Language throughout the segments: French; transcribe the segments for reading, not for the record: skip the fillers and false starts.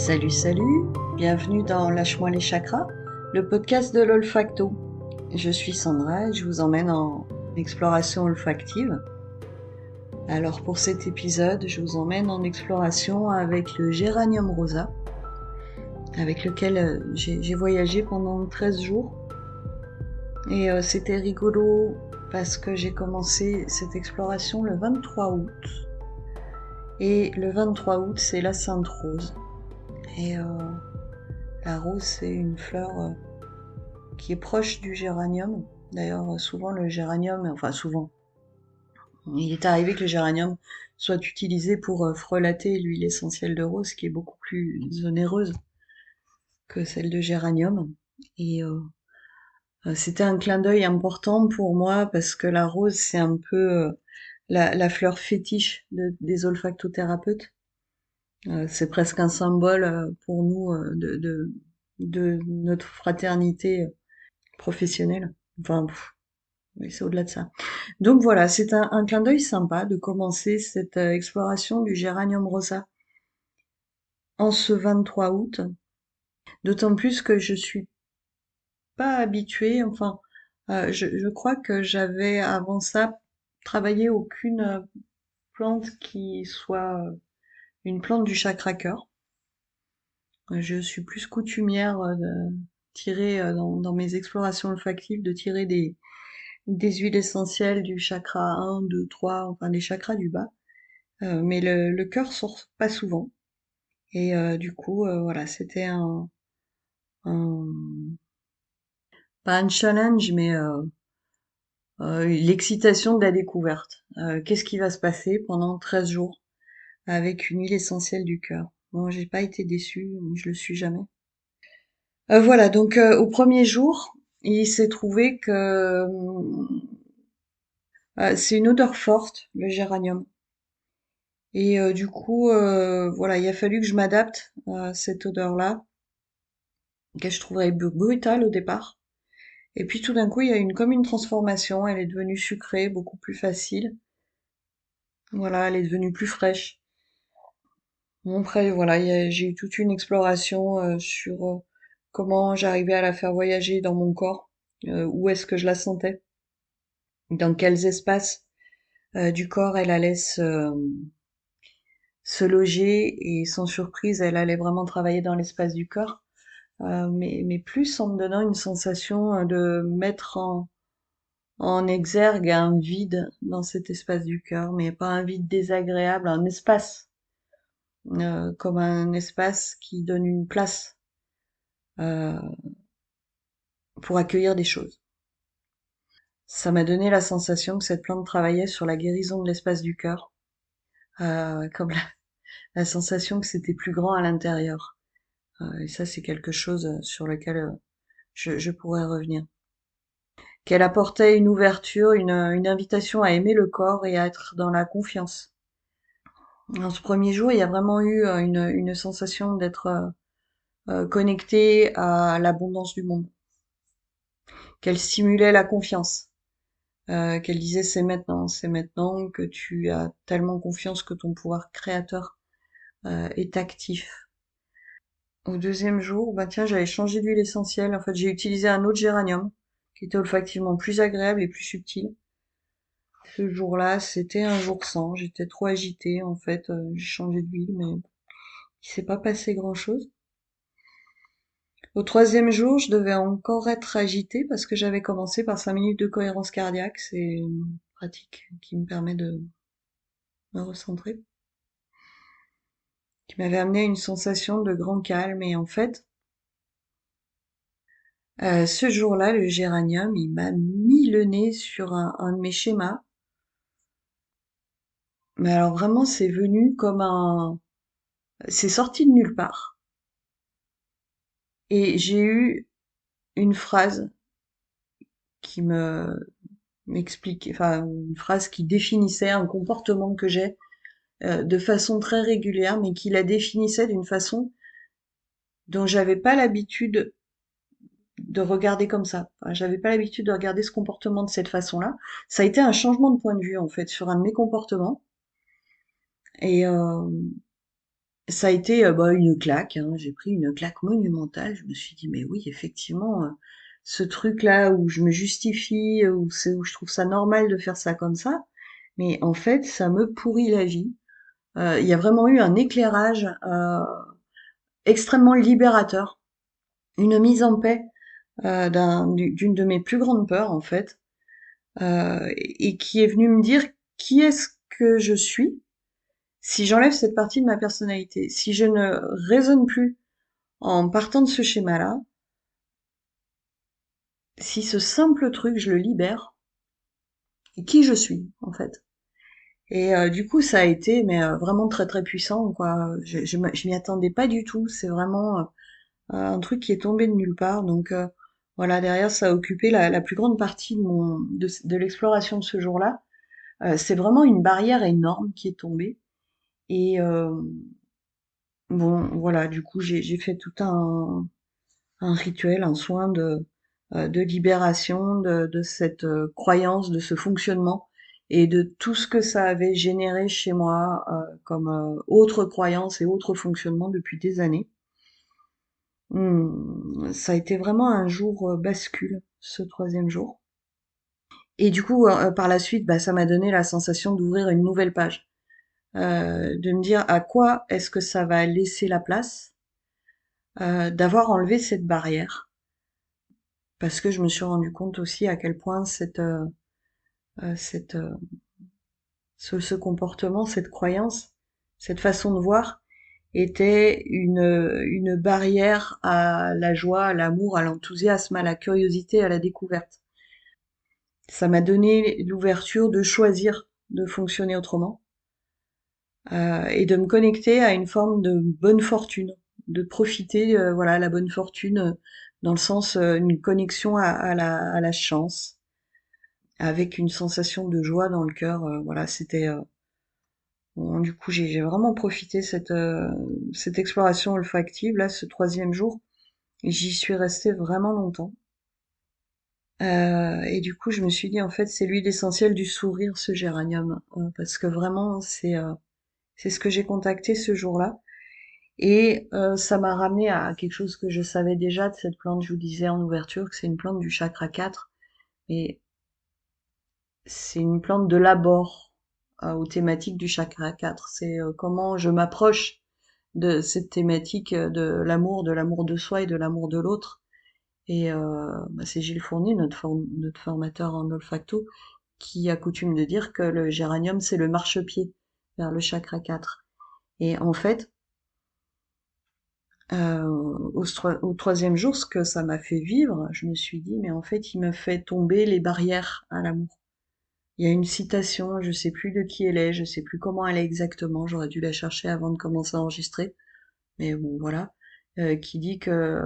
Salut, salut, bienvenue dans Lâche-moi les chakras, le podcast de l'olfacto. Je suis Sandra et je vous emmène en exploration olfactive. Alors pour cet épisode, je vous emmène en exploration avec le géranium rosa, avec lequel j'ai voyagé pendant 13 jours. Et c'était rigolo parce que j'ai commencé cette exploration le 23 août. Et le 23 août, c'est la Sainte Rose. Et la rose, c'est une fleur qui est proche du géranium. D'ailleurs, souvent le géranium, enfin souvent, il est arrivé que le géranium soit utilisé pour frelater l'huile essentielle de rose, qui est beaucoup plus onéreuse que celle de géranium. Et c'était un clin d'œil important pour moi parce que la rose, c'est un peu la fleur fétiche des olfactothérapeutes. C'est presque un symbole pour nous de notre fraternité professionnelle. Enfin, oui, c'est au-delà de ça. Donc voilà, c'est un clin d'œil sympa de commencer cette exploration du géranium rosa en ce 23 août. D'autant plus que je suis pas habituée, enfin, je crois que j'avais avant ça travaillé aucune plante qui soit une plante du chakra cœur. Je suis plus coutumière de tirer dans mes explorations olfactives, de tirer des huiles essentielles du chakra 1, 2, 3, enfin des chakras du bas. Mais le cœur sort pas souvent. Et du coup, voilà, c'était un- pas un challenge, mais l'excitation de la découverte. Qu'est-ce qui va se passer pendant 13 jours avec une huile essentielle du cœur? Bon, j'ai pas été déçue, je le suis jamais. Voilà, donc au premier jour, il s'est trouvé que c'est une odeur forte, le géranium. Et du coup, voilà, il a fallu que je m'adapte à cette odeur-là, que je trouverais brutale au départ. Et puis tout d'un coup, il y a comme une transformation, elle est devenue sucrée, beaucoup plus facile. Voilà, elle est devenue plus fraîche. Bon, après, voilà, j'ai eu toute une exploration sur comment j'arrivais à la faire voyager dans mon corps, où est-ce que je la sentais, dans quels espaces du corps elle allait se loger, et sans surprise, elle allait vraiment travailler dans l'espace du corps. Mais plus en me donnant une sensation de mettre en exergue un vide dans cet espace du cœur, mais pas un vide désagréable, un espace, comme un espace qui donne une place euh, pour accueillir des choses. Ça m'a donné la sensation que cette plante travaillait sur la guérison de l'espace du cœur, comme la sensation que c'était plus grand à l'intérieur. Et ça, c'est quelque chose sur lequel je pourrais revenir. Qu'elle apportait une ouverture, une invitation à aimer le corps et à être dans la confiance. Dans ce premier jour, il y a vraiment eu une sensation d'être connecté à l'abondance du monde. Qu'elle stimulait la confiance. Qu'elle disait c'est maintenant que tu as tellement confiance que ton pouvoir créateur est actif. Au deuxième jour, bah tiens, j'avais changé d'huile essentielle. En fait, j'ai utilisé un autre géranium qui était olfactivement plus agréable et plus subtil. Ce jour-là, c'était un jour sans. J'étais trop agitée, en fait. J'ai changé d'huile, mais il s'est pas passé grand-chose. Au troisième jour, je devais encore être agitée parce que j'avais commencé par 5 minutes de cohérence cardiaque. C'est une pratique qui me permet de me recentrer, qui m'avait amené à une sensation de grand calme. Et en fait, ce jour-là, le géranium, il m'a mis le nez sur un de mes schémas. Mais alors vraiment, c'est venu comme c'est sorti de nulle part. Et j'ai eu une phrase qui m'expliquait, enfin une phrase qui définissait un comportement que j'ai de façon très régulière, mais qui la définissait d'une façon dont j'avais pas l'habitude de regarder comme ça. Enfin, j'avais pas l'habitude de regarder ce comportement de cette façon-là. Ça a été un changement de point de vue en fait sur un de mes comportements. Et Ça a été une claque, hein. J'ai pris une claque monumentale. Je me suis dit, mais oui, effectivement, ce truc-là où je me justifie, où je trouve ça normal de faire ça comme ça, mais en fait, ça me pourrit la vie. Il y a vraiment eu un éclairage extrêmement libérateur, une mise en paix d'une de mes plus grandes peurs, en fait, et qui est venue me dire qui est-ce que je suis si j'enlève cette partie de ma personnalité, si je ne raisonne plus en partant de ce schéma-là, si ce simple truc, je le libère, et qui je suis, en fait. Et du coup, ça a été vraiment très très puissant, quoi. Je m'y attendais pas du tout. C'est vraiment un truc qui est tombé de nulle part. Donc voilà, derrière, ça a occupé la plus grande partie de l'exploration de ce jour-là. C'est vraiment une barrière énorme qui est tombée. Et bon, voilà, du coup, j'ai fait tout un rituel, un soin de libération de cette croyance, de ce fonctionnement et de tout ce que ça avait généré chez moi comme autre croyance et autre fonctionnement depuis des années. Ça a été vraiment un jour bascule, ce troisième jour. Et du coup, par la suite, bah, ça m'a donné la sensation d'ouvrir une nouvelle page, de me dire à quoi est-ce que ça va laisser la place, d'avoir enlevé cette barrière, parce que je me suis rendu compte aussi à quel point cette, ce comportement, cette croyance, cette façon de voir était une barrière à la joie, à l'amour, à l'enthousiasme, à la curiosité, à la découverte. Ça m'a donné l'ouverture de choisir de fonctionner autrement et de me connecter à une forme de bonne fortune, de profiter, voilà, la bonne fortune dans le sens une connexion à la chance, avec une sensation de joie dans le cœur. Voilà, c'était bon, du coup, j'ai vraiment profité cette exploration olfactive, là, ce troisième jour. Et j'y suis restée vraiment longtemps. Et du coup, je me suis dit, en fait, c'est l'huile essentielle du sourire, ce géranium. Parce que vraiment, c'est ce que j'ai contacté ce jour-là. Et ça m'a ramené à quelque chose que je savais déjà de cette plante. Je vous disais en ouverture que c'est une plante du chakra 4. Et c'est une plante de l'abord aux thématiques du chakra 4. C'est comment je m'approche de cette thématique de l'amour de soi et de l'amour de l'autre. Et bah, c'est Gilles Fournier, notre formateur en olfacto, qui a coutume de dire que le géranium, c'est le marchepied vers le chakra 4. Et en fait, au troisième jour, ce que ça m'a fait vivre, je me suis dit, mais en fait, il me fait tomber les barrières à l'amour. Il y a une citation, je sais plus de qui elle est, je sais plus comment elle est exactement, j'aurais dû la chercher avant de commencer à enregistrer, mais bon, voilà, qui dit que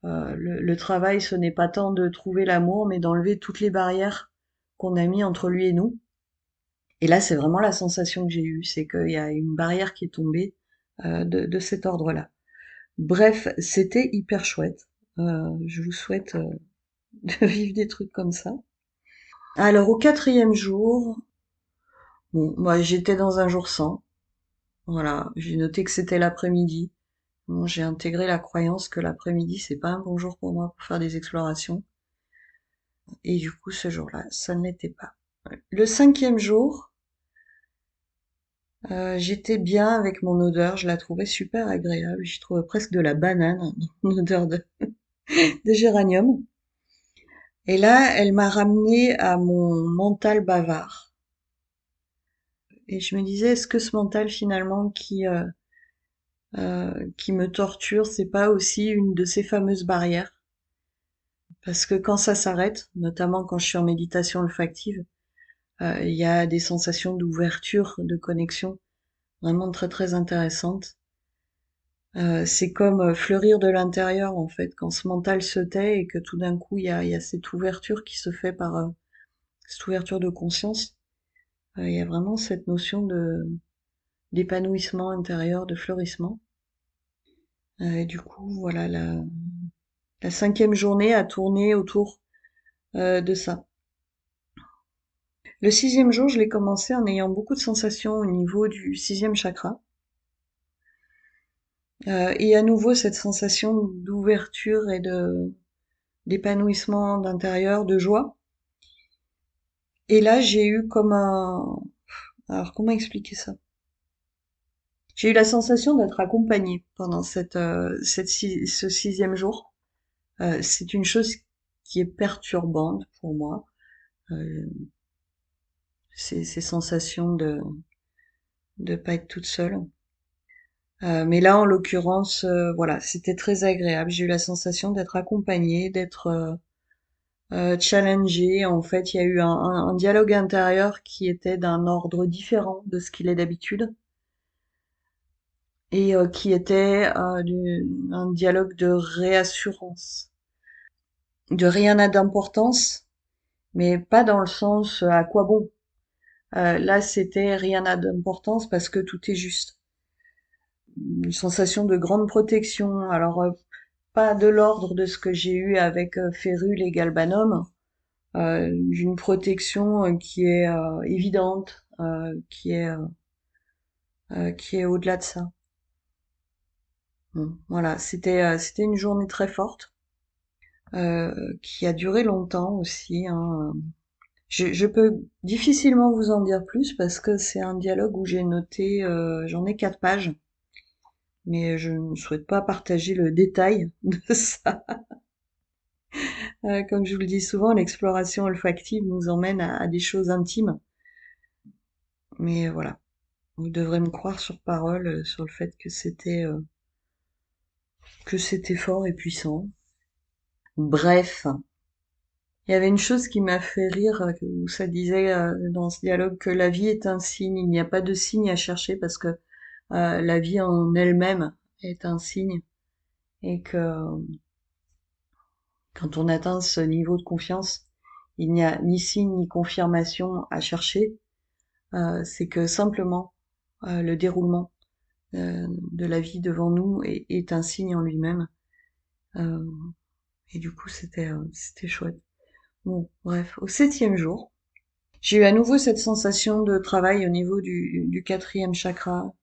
le travail, ce n'est pas tant de trouver l'amour, mais d'enlever toutes les barrières qu'on a mis entre lui et nous. Et là, c'est vraiment la sensation que j'ai eue, c'est qu'il y a une barrière qui est tombée de cet ordre-là. Bref, c'était hyper chouette. Je vous souhaite de vivre des trucs comme ça. Alors, au quatrième jour, bon, moi, j'étais dans un jour sans. Voilà, j'ai noté que c'était l'après-midi. Bon, j'ai intégré la croyance que l'après-midi, c'est pas un bon jour pour moi pour faire des explorations. Et du coup, ce jour-là, ça ne l'était pas. Le cinquième jour, j'étais bien avec mon odeur, je la trouvais super agréable. J'y trouvais presque de la banane dans mon odeur de géranium. Et là, elle m'a ramené à mon mental bavard. Et je me disais, est-ce que ce mental finalement qui me torture, c'est pas aussi une de ces fameuses barrières? Parce que quand ça s'arrête, notamment quand je suis en méditation olfactive, il y a des sensations d'ouverture, de connexion vraiment très très intéressantes. C'est comme fleurir de l'intérieur en fait, quand ce mental se tait et que tout d'un coup il y a cette ouverture qui se fait par cette ouverture de conscience. Il y a vraiment cette notion de d'épanouissement intérieur, de fleurissement. Et du coup, voilà, la cinquième journée a tourné autour de ça. Le sixième jour, je l'ai commencé en ayant beaucoup de sensations au niveau du sixième chakra. Et à nouveau cette sensation d'ouverture et de d'épanouissement d'intérieur, de joie. Et là, j'ai eu comme un... Alors, comment expliquer ça? J'ai eu la sensation d'être accompagnée pendant ce 6e jour. C'est une chose qui est perturbante pour moi. Euh, ces sensations de pas être toute seule. Mais là, en l'occurrence, voilà, c'était très agréable. J'ai eu la sensation d'être accompagnée, d'être challengée. En fait, il y a eu un dialogue intérieur qui était d'un ordre différent de ce qu'il est d'habitude et qui était un dialogue de réassurance. De rien n'a d'importance, mais pas dans le sens à quoi bon. Là, c'était rien n'a d'importance parce que tout est juste. Une sensation de grande protection. Alors, pas de l'ordre de ce que j'ai eu avec Férule et Galbanum, d'une protection qui est évidente, qui est au-delà de ça. Bon, voilà, c'était une journée très forte, qui a duré longtemps aussi, hein. Je peux difficilement vous en dire plus parce que c'est un dialogue où j'ai noté, j'en ai 4 pages, mais je ne souhaite pas partager le détail de ça. Comme je vous le dis souvent, l'exploration olfactive nous emmène à des choses intimes. Mais voilà, vous devrez me croire sur parole sur le fait que c'était fort et puissant. Bref, il y avait une chose qui m'a fait rire où ça disait dans ce dialogue que la vie est un signe. Il n'y a pas de signe à chercher parce que la vie en elle-même est un signe et que quand on atteint ce niveau de confiance, il n'y a ni signe ni confirmation à chercher. C'est que simplement le déroulement de la vie devant nous est un signe en lui-même. Euh, et du coup, c'était chouette. Bon, bref, au 7e jour, j'ai eu à nouveau cette sensation de travail au niveau du 4e chakra,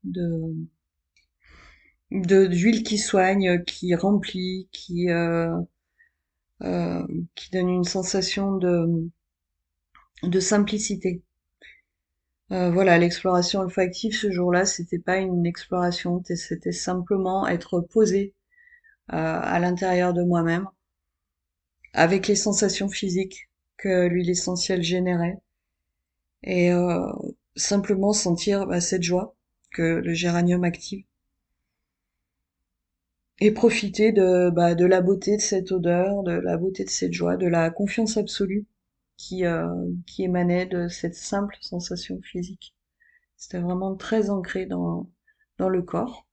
d'huile qui soigne, qui remplit, qui donne une sensation de simplicité. Voilà, l'exploration olfactive ce jour-là, c'était pas une exploration, c'était simplement être posé à l'intérieur de moi-même, avec les sensations physiques que l'huile essentielle générait, et simplement sentir cette joie que le géranium active, et profiter de la beauté de cette odeur, de la beauté de cette joie, de la confiance absolue qui émanait de cette simple sensation physique. C'était vraiment très ancré dans le corps.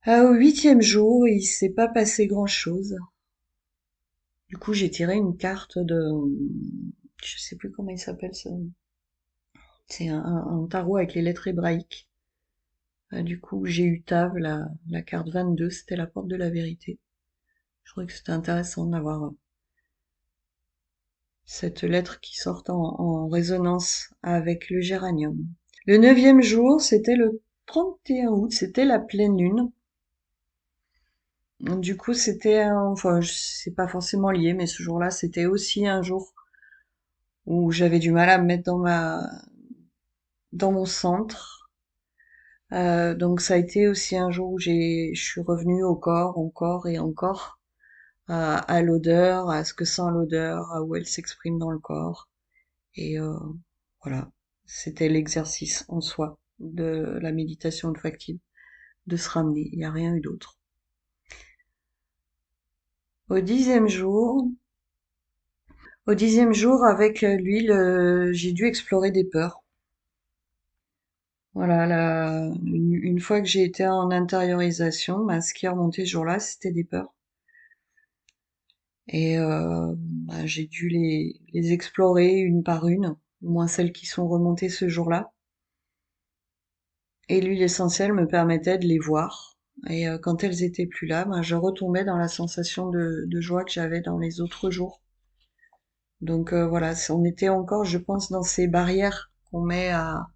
Au 8e jour, il s'est pas passé grand-chose. Du coup, j'ai tiré une carte je sais plus comment il s'appelle ça. C'est un tarot avec les lettres hébraïques. Du coup, j'ai eu Tav, la carte 22, c'était la porte de la vérité. Je trouvais que c'était intéressant d'avoir cette lettre qui sort en résonance avec le géranium. Le 9e jour, c'était le 31 août, c'était la pleine lune. Du coup, enfin, c'est pas forcément lié, mais ce jour-là, c'était aussi un jour où j'avais du mal à me mettre dans mon centre. Donc ça a été aussi un jour où je suis revenue au corps, encore et encore, à l'odeur, à ce que sent l'odeur, à où elle s'exprime dans le corps. Et voilà, c'était l'exercice en soi de la méditation olfactive, de se ramener. Il n'y a rien eu d'autre. Au 10e jour, avec l'huile, j'ai dû explorer des peurs. Voilà, une fois que j'ai été en intériorisation, ce qui est remonté ce jour-là, c'était des peurs. Et j'ai dû les explorer une par une, au moins celles qui sont remontées ce jour-là. Et l'huile essentielle me permettait de les voir. Et quand elles étaient plus là, je retombais dans la sensation de joie que j'avais dans les autres jours. Donc voilà, on était encore, je pense, dans ces barrières qu'on met à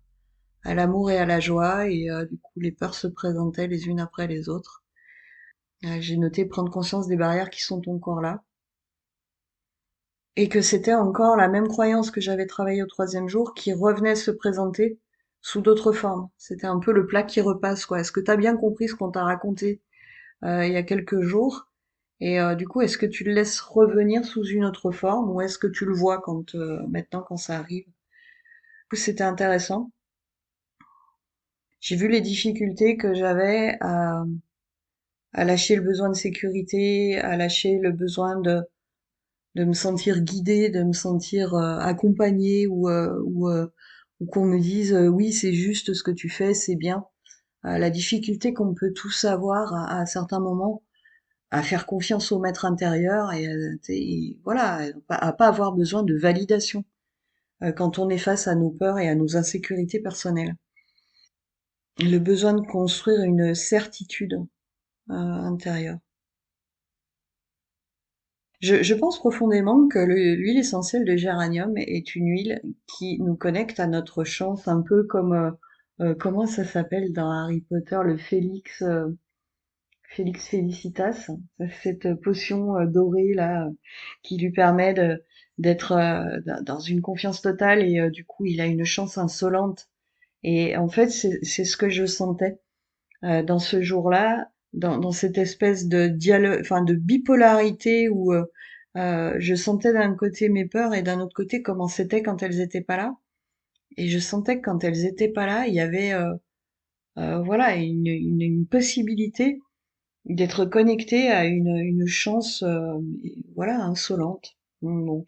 l'amour et à la joie, et du coup les peurs se présentaient les unes après les autres. J'ai noté prendre conscience des barrières qui sont encore là. Et que c'était encore la même croyance que j'avais travaillée au troisième jour qui revenait se présenter sous d'autres formes. C'était un peu le plat qui repasse, quoi. Est-ce que t'as bien compris ce qu'on t'a raconté il y a quelques jours? Et du coup, est-ce que tu le laisses revenir sous une autre forme ou est-ce que tu le vois quand maintenant quand ça arrive? Du coup, c'était intéressant. J'ai vu les difficultés que j'avais à lâcher le besoin de sécurité, à lâcher le besoin de me sentir guidée, de me sentir accompagnée ou qu'on me dise oui c'est juste ce que tu fais, c'est bien. La difficulté qu'on peut tous avoir à certains moments à faire confiance au maître intérieur et voilà, à pas avoir besoin de validation quand on est face à nos peurs et à nos insécurités personnelles. Le besoin de construire une certitude intérieure. Je pense profondément que l'huile essentielle de géranium est une huile qui nous connecte à notre chance, un peu comme comment ça s'appelle dans Harry Potter, le Félix Felicitas, cette potion dorée là qui lui permet d'être dans une confiance totale et du coup il a une chance insolente. Et en fait c'est ce que je sentais dans ce jour-là, dans cette espèce de dialogue, enfin de bipolarité où je sentais d'un côté mes peurs et d'un autre côté comment c'était quand elles étaient pas là. Et je sentais que quand elles étaient pas là, il y avait voilà une possibilité d'être connecté à une chance voilà insolente. Bon,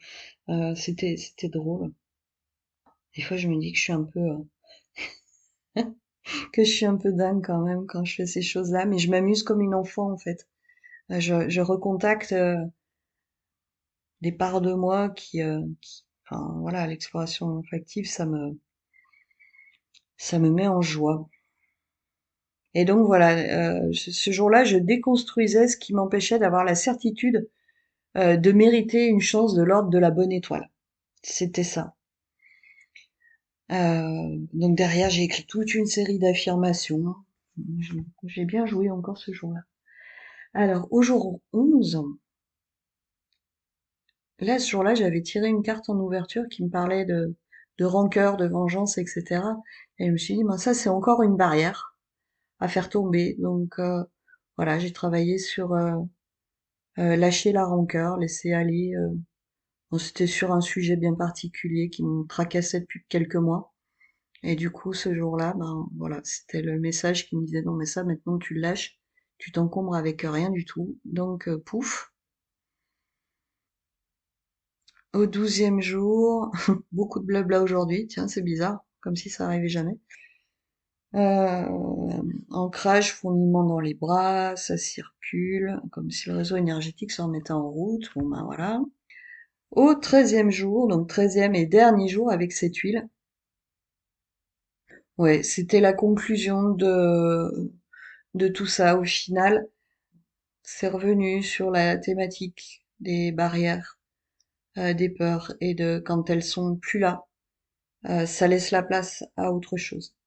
c'était drôle. Des fois, je me dis que je suis un peu que je suis un peu dingue quand même quand je fais ces choses-là, mais je m'amuse comme une enfant en fait. Je recontacte des parts de moi enfin voilà, l'exploration olfactive, ça me met en joie. Et donc voilà, ce jour-là, je déconstruisais ce qui m'empêchait d'avoir la certitude de mériter une chance de l'ordre de la bonne étoile. C'était ça. Donc derrière, j'ai écrit toute une série d'affirmations. J'ai bien joué encore ce jour-là. Alors, au jour 11, là, ce jour-là, j'avais tiré une carte en ouverture qui me parlait de rancœur, de vengeance, etc. Et je me suis dit, ben ça, c'est encore une barrière à faire tomber. Donc voilà, j'ai travaillé sur lâcher la rancœur, laisser aller. Bon, c'était sur un sujet bien particulier qui me tracassait depuis quelques mois. Et du coup, ce jour-là, ben voilà, c'était le message qui me disait non mais ça maintenant tu le lâches, tu t'encombres avec rien du tout. Donc pouf. Au 12e jour, beaucoup de blabla aujourd'hui, tiens c'est bizarre, comme si ça arrivait jamais. Ancrage, fourmillement dans les bras, ça circule, comme si le réseau énergétique se remettait en route. Bon ben voilà. Au 13e jour, donc 13e et dernier jour avec cette huile, ouais, c'était la conclusion de tout ça au final. C'est revenu sur la thématique des barrières, des peurs et de quand elles sont plus là, ça laisse la place à autre chose.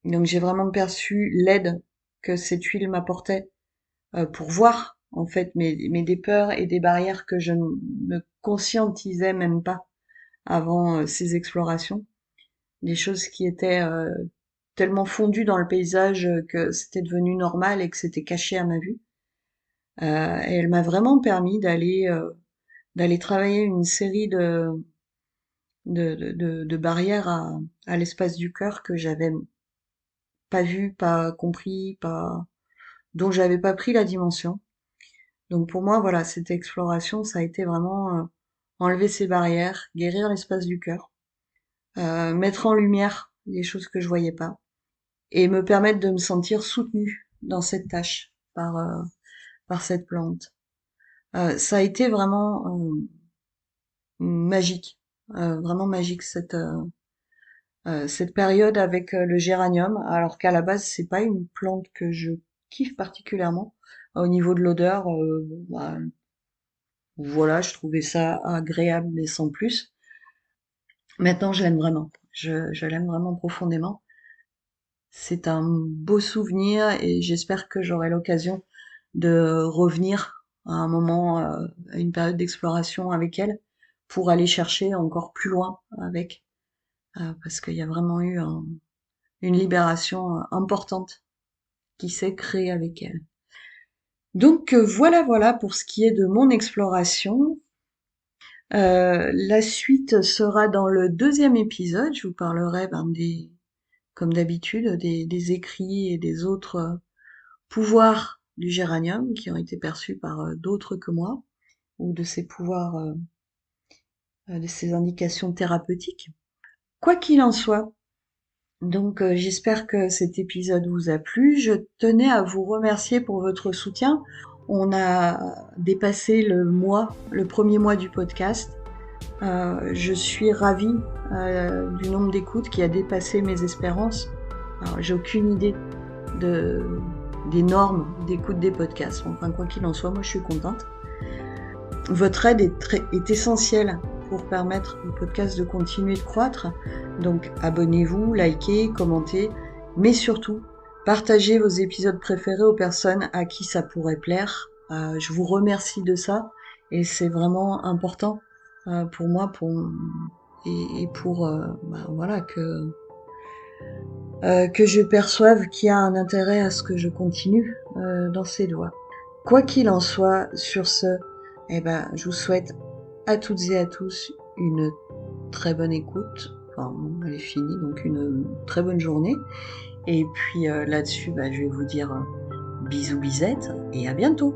Donc j'ai vraiment perçu l'aide que cette huile m'apportait pour voir en fait des peurs et des barrières que je ne conscientisais même pas avant ces explorations, des choses qui étaient tellement fondues dans le paysage que c'était devenu normal et que c'était caché à ma vue. Et elle m'a vraiment permis d'aller travailler une série de barrières à l'espace du cœur que j'avais pas vu, pas compris, pas dont j'avais pas pris la dimension. Donc pour moi, voilà, cette exploration, ça a été vraiment enlever ces barrières, guérir l'espace du cœur, mettre en lumière les choses que je voyais pas, et me permettre de me sentir soutenue dans cette tâche par cette plante. Ça a été vraiment magique, vraiment magique cette période avec le géranium, alors qu'à la base c'est pas une plante que je kiffe particulièrement. Au niveau de l'odeur, bon, bah, voilà, je trouvais ça agréable mais sans plus. Maintenant je l'aime vraiment, je l'aime vraiment profondément. C'est un beau souvenir et j'espère que j'aurai l'occasion de revenir à un moment, à une période d'exploration avec elle, pour aller chercher encore plus loin avec, parce qu'il y a vraiment eu une libération importante qui s'est créée avec elle. Donc voilà pour ce qui est de mon exploration. La suite sera dans le 2e épisode. Je vous parlerai comme d'habitude, des écrits et des autres pouvoirs du géranium qui ont été perçus par d'autres que moi, ou de ses pouvoirs, de ses indications thérapeutiques. Quoi qu'il en soit, donc j'espère que cet épisode vous a plu. Je tenais à vous remercier pour votre soutien. On a dépassé le premier mois du podcast. Je suis ravie du nombre d'écoutes qui a dépassé mes espérances. Alors, j'ai aucune idée des normes d'écoute des podcasts. Enfin, quoi qu'il en soit, moi je suis contente. Votre aide est essentielle pour permettre au podcast de continuer de croître. Donc abonnez-vous, likez, commentez, mais surtout partagez vos épisodes préférés aux personnes à qui ça pourrait plaire. Je vous remercie de ça et c'est vraiment important pour moi et pour voilà que je perçoive qu'il y a un intérêt à ce que je continue dans ces voies. Quoi qu'il en soit, sur ce, je vous souhaite à toutes et à tous une très bonne écoute. Enfin, bon, elle est finie, donc une très bonne journée. Et puis là-dessus, je vais vous dire bisous bisettes et à bientôt.